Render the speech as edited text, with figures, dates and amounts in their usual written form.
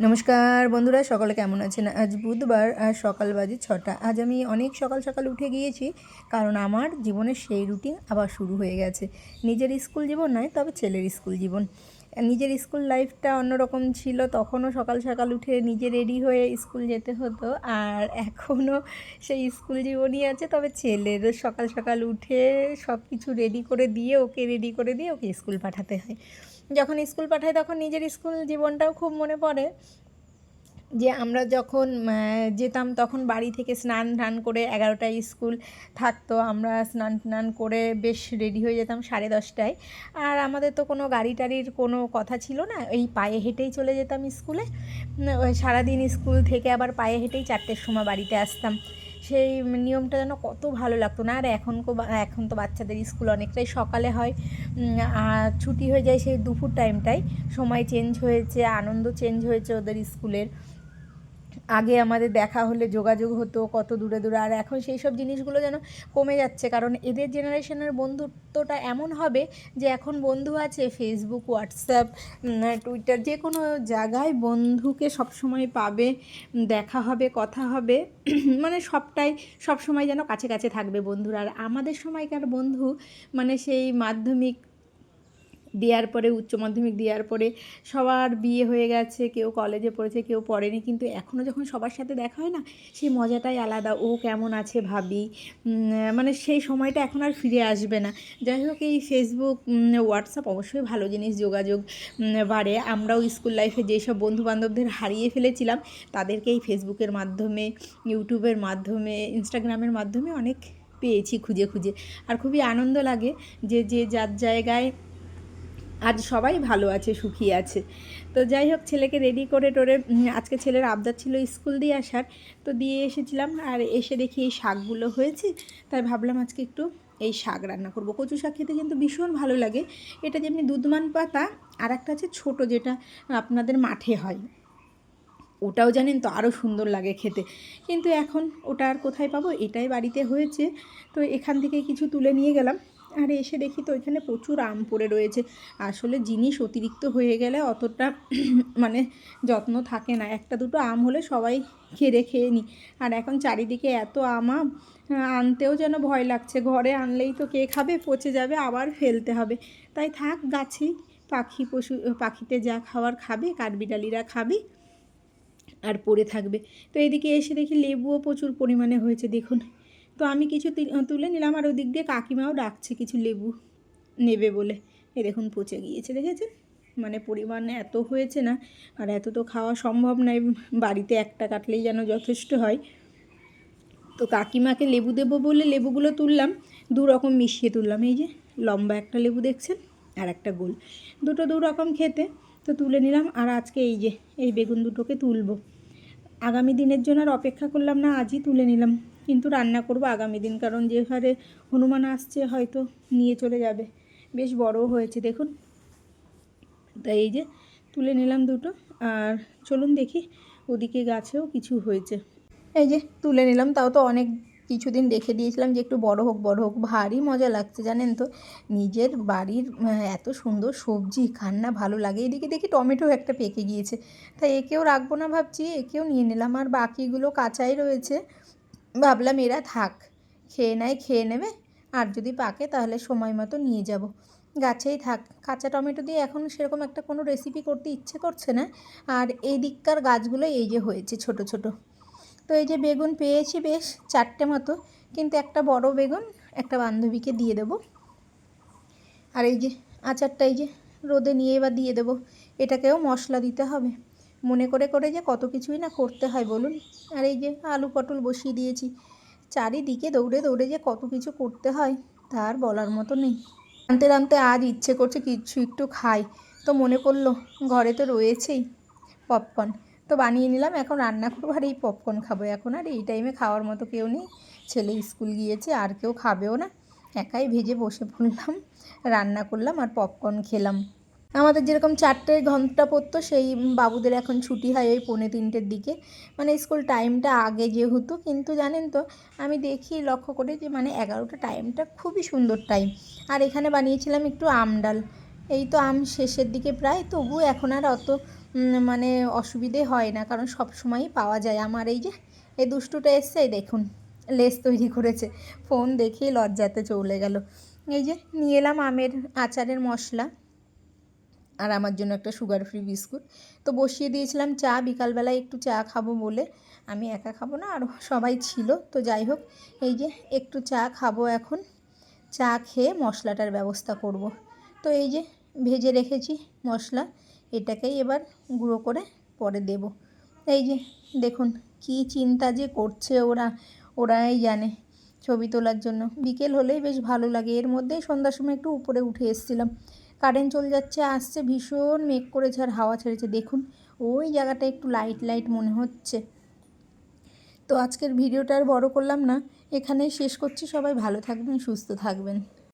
নমস্কার বন্ধুরা, সকলে কেমন আছেন? আজ বুধবার আর সকাল বাজে 6টা। আজ আমি অনেক সকাল সকাল উঠে গিয়েছি, কারণ আমার জীবনের সেই রুটিন আবার শুরু হয়ে গেছে। নিজের স্কুল জীবন নয়, তবে ছেলের স্কুল জীবন। নিজের স্কুল লাইফটা অন্যরকম ছিল, তখনও সকাল সকাল উঠে নিজে রেডি হয়ে স্কুল যেতে হতো, আর এখনও সেই স্কুল জীবনই আছে, তবে ছেলের সকাল সকাল উঠে সব কিছু রেডি করে দিয়ে ওকে স্কুল পাঠাতে হয়। যখন স্কুল পাঠাই তখন নিজের স্কুল জীবনটাও খুব মনে পড়ে, যে আমরা যখন যেতাম তখন বাড়ি থেকে স্নান টান করে 11টায় স্কুল থাকতো, আমরা স্নান করে বেশ রেডি হয়ে যেতাম 10:30টায়। আর আমাদের তো কোনো গাড়ি টাড়ির কোনো কথা ছিল না, এই পায়ে হেঁটেই চলে যেতাম স্কুলে। ওই সারাদিন স্কুল থেকে আবার পায়ে হেঁটেই 4টের সময় বাড়িতে আসতাম। সেই নিয়মটা যেন কত ভালো লাগতো না। আর এখন তো বাচ্চাদের স্কুল অনেকটাই সকালে হয়, আর ছুটি হয়ে যায় সেই দুপুর টাইমটায়। সময় চেঞ্জ হয়েছে, আনন্দ চেঞ্জ হয়েছে ওদের স্কুলের। আগে আমাদের দেখা হলে যোগাযোগ হতো কত দূরে দূরে, আর এখন সেই সব জিনিসগুলো যেন কমে যাচ্ছে, কারণ এদের জেনারেশনের বন্ধুত্বটা এমন হবে যে এখন বন্ধু আছে ফেসবুক, হোয়াটসঅ্যাপ, টুইটার, যে কোনো জায়গায় বন্ধুকে সবসময় পাবে, দেখা হবে, কথা হবে। মানে সবসময় যেন কাছে কাছে থাকবে বন্ধুরা। আর আমাদের সময়কার বন্ধু মানে সেই মাধ্যমিক দেওয়ার পরে, উচ্চ মাধ্যমিক দেওয়ার পরে সবার বিয়ে হয়ে গেছে, কেউ কলেজে পড়েছে, কেউ পড়েনি, কিন্তু এখনও যখন সবার সাথে দেখা হয় না, সেই মজাটাই আলাদা। ও কেমন আছে ভাবি, মানে সেই সময়টা এখন আর ফিরে আসবে না। যাই হোক, এই ফেসবুক, হোয়াটসঅ্যাপ অবশ্যই ভালো জিনিস, যোগাযোগ বাড়ে। আমরাও স্কুল লাইফে যেসব বন্ধুবান্ধবদের হারিয়ে ফেলেছিলাম, তাদেরকে এই ফেসবুকের মাধ্যমে, ইউটিউবের মাধ্যমে, ইনস্টাগ্রামের মাধ্যমে অনেক পেয়েছি খুঁজে খুঁজে। আর খুবই আনন্দ লাগে যে যার জায়গায় আজ সবাই ভালো আছে, সুখী আছে। তো যাই হোক, ছেলেকে রেডি করে টোরে, আজকে ছেলের আবদার ছিল স্কুল দিয়ে আসার, তো দিয়ে এসেছিলাম। আর এসে দেখি এই শাকগুলো হয়েছে, তাই ভাবলাম আজকে একটু এই শাক রান্না করব। কচু শাক খেতে কিন্তু ভীষণ ভালো লাগে। এটা যেমনি দুধমান পাতা, আর একটা আছে ছোটো, যেটা আপনাদের মাঠে হয়, ওটাও জানেন তো আরও সুন্দর লাগে খেতে। কিন্তু এখন ওটা আর কোথায় পাবো, এটাই বাড়িতে হয়েছে, তো এখান থেকে কিছু তুলে নিয়ে গেলাম। আর এসে দেখি তো এখানে প্রচুর আম পড়ে রয়েছে। আসলে জিনিস অতিরিক্ত হয়ে গেলে অতটা মানে যত্ন থাকে না, একটা দুটো আম হলে সবাই খেয়ে নিই। আর এখন চারিদিকে এত আনতেও যেন ভয় লাগছে, ঘরে আনলেই তো কে খাবে, পচে যাবে, আবার ফেলতে হবে। তাই থাক গাছেই, পাখিতে যা খাওয়ার খাবে, কাঠবিড়ালিরা খাবে আর পড়ে থাকবে। তো এদিকে এসে দেখি লেবুও প্রচুর পরিমাণে হয়েছে, দেখুন। তো আমি কিছু তুলে নিলাম, আর ওদিক দিয়ে কাকিমাও ডাকছে কিছু লেবু নেবে বলে। এ দেখুন পচে গিয়েছে, দেখেছেন? মানে পরিমাণে এত হয়েছে না, আর এত তো খাওয়া সম্ভব নয়, বাড়িতে একটা কাটলেই যেন যথেষ্ট হয়। তো কাকিমাকে লেবু দেবো বলে লেবুগুলো তুললাম, দু রকম মিশিয়ে তুললাম। এই যে লম্বা একটা লেবু দেখছেন, আর একটা গোল, দুটো দু রকম খেতে। তো তুলে নিলাম। আর আজকে এই যে এই বেগুন দুটোকে তুলবো, আগামী দিনের জন্য আর অপেক্ষা করলাম না, আজই তুলে নিলাম। কিন্তু রান্না করব আগামী দিন, কারণ যে হারে হনুমান আসছে হয়তো নিয়ে চলে যাবে। বেশ বড়ও হয়েছে দেখুন। তাই এই যে তুলে নিলাম দুটো। আর চলুন দেখি ওদিকে গাছেও কিছু হয়েছে। এই যে তুলে নিলাম, তাও তো অনেক কিছুদিন রেখে দিয়েছিলাম যে একটু বড় হোক বড় হোক। ভারী মজা লাগছে জানেন তো, নিজের বাড়ির এত সুন্দর সবজি খান না, ভালো লাগে। এদিকে দেখি টমেটো একটা পেকে গিয়েছে, তাই একেও রাখবো না ভাবছি, একেও নিয়ে নিলাম। আর বাকিগুলো কাঁচাই রয়েছে, ভাবলাম এরা থাক, খেয়ে নেবে, আর যদি পাকে তাহলে সময় মতো নিয়ে যাব। গাছেই থাক। কাঁচা টমেটো দিয়ে এখন সেরকম একটা কোনো রেসিপি করতে ইচ্ছে করছে না। আর এই দিককার গাছগুলো এই যে হয়েছে ছোট ছোট। তো এই যে বেগুন পেয়েছি বেশ 4টে মতো, কিন্তু একটা বড় বেগুন একটা বান্ধবীকে দিয়ে দেবো। আর এই যে আচারটা এই যে রোদে নিয়ে এবার দিয়ে দেবো। এটাকেও মশলা দিতে হবে, মনে করে করে যে কত কিছুই না করতে হয় বলুন। আর এই যে আলু পটল বসিয়ে দিয়েছি। চারিদিকে দৌড়ে দৌড়ে যে কত কিছু করতে হয় তার বলার মতো নেই। রাঁধতে রাঁধতে আজ ইচ্ছে করছে কিছু একটু খাই, তো মনে পড়লো ঘরে তো রয়েছেই পপকর্ন, তো বানিয়ে নিলাম। এখন রান্না করবো আর এই পপকর্ন খাবো। এখন আর এই টাইমে খাওয়ার মতো কেউ নেই, ছেলে স্কুল গিয়েছে, আর কেউ খাবেও না। একাই ভেজে বসে পড়লাম, রান্না করলাম আর পপকর্ন খেলাম। আমাদের যেরকম 4টে ঘন্টা পড়তো, সেই বাবুদের এখন ছুটি হয় ওই 2:45-র দিকে, মানে স্কুল টাইমটা আগে যেহেতু। কিন্তু জানেন তো, আমি দেখি লক্ষ্য করে যে মানে 11টা টাইমটা খুবই সুন্দর টাইম। আর এখানে বানিয়েছিলাম একটু আম ডাল। এই তো আম শেষের দিকে প্রায়, তবু এখন আর অত মানে অসুবিধে হয় না, কারণ সব সময়ই পাওয়া যায়। আমার এই যে এই দুষ্টুটা এসছে, এই দেখুন লেস তৈরি করেছে, ফোন দেখেই লজ্জাতে চলে গেল। এই যে নিয়ে এলাম আমের আচারের মশলা, আর আমার জন্য একটা সুগার ফ্রি বিস্কুট। তো বসিয়ে দিয়েছিলাম চা, বিকালবেলায় একটু চা খাবো বলে। আমি একা খাবো না, আর সবাই ছিল, তো যাই হোক এই যে একটু চা খাবো এখন। চা খেয়ে মশলাটার ব্যবস্থা করব। তো এই যে ভেজে রেখেছি মশলা, এটাকেই এবার গুঁড়ো করে পরে দেব। এই যে দেখুন কি চিন্তা যে করছে ওরাই জানে ছবি তোলার জন্য। বিকেল হলেই বেশ ভালো লাগে। এর মধ্যেই সন্ধ্যার সময় একটু উপরে উঠে এসেছিলাম, কারেন্ট চলে যাচ্ছে, আসছে, ভীষণ মেঘ করেছে আর হাওয়া ছেড়েছে। দেখুন ওই জায়গাটা একটু লাইট লাইট মনে হচ্ছে। তো আজকের ভিডিওটা আর বড় করলাম না, এখানেই শেষ করছি। সবাই ভালো থাকবেন, সুস্থ থাকবেন।